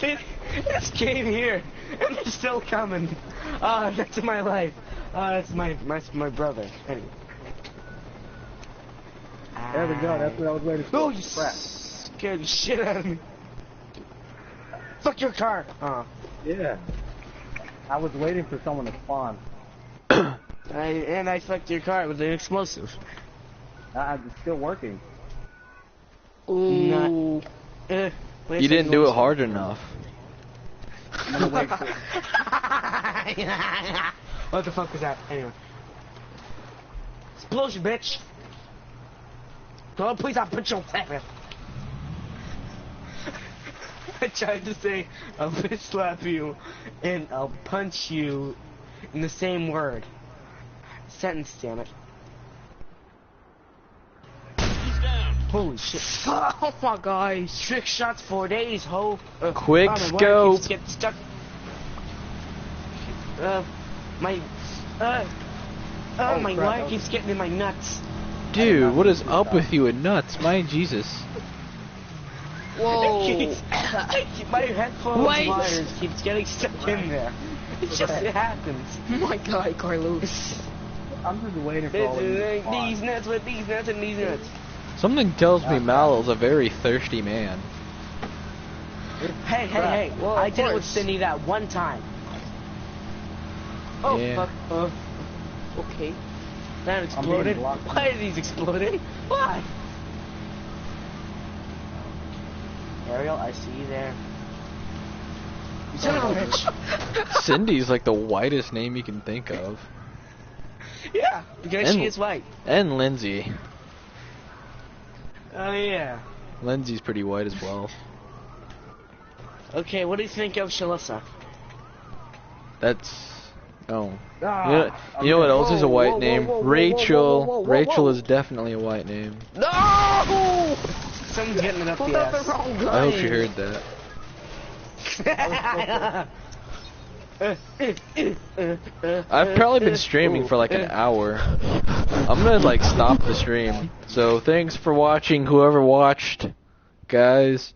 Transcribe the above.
They just came here, and they're still coming. That's my life. That's my brother. Anyway. There we go, that's what I was waiting for. Oh, you scared the shit out of me. Fuck your car. Yeah. I was waiting for someone to spawn. I fucked your car with an explosive. It's still working. Ooh. You didn't do it hard enough. I'm gonna wait for What the fuck was that? Anyway. Explosion, bitch. Oh, please, I'll put your tap. I tried to say, I'll bitch slap you, and I'll punch you in the same word. Sentence, damn it. Holy shit. Oh my gosh. Trick shots 4 days, ho. Quick my scope. wire keeps getting stuck. My crap, wire keeps getting in my nuts. Dude, what is up with you and nuts? My Jesus. Whoa. My headphones Wait. wires keeps getting stuck in there. It happens. Oh my god, Carlos. I'm just waiting for all of you to spawn. These nuts with these nuts and these nuts. Something tells me Mallow's a very thirsty man. Hey. Well, I of did it with course. Cindy that one time. Oh, Yeah. fuck. Okay. That exploded. blocked. Why are these exploding? Why? Ariel, I see you there. You son of a bitch. Cindy's like the whitest name you can think of. Yeah, because And- she is white. And Lindsay. Oh, yeah. Lindsay's pretty white as well. Okay, what do you think of Shalissa? That's... Oh. Ah, You know what else is a white name? whoa, whoa, Rachel. whoa, whoa, whoa, Rachel whoa. is definitely a white name. No! Someone's getting it up Pulled the out the ass. wrong gun. I hope you heard that. I've probably been streaming for like an hour. I'm gonna like stop the stream. So thanks for watching, whoever watched, guys.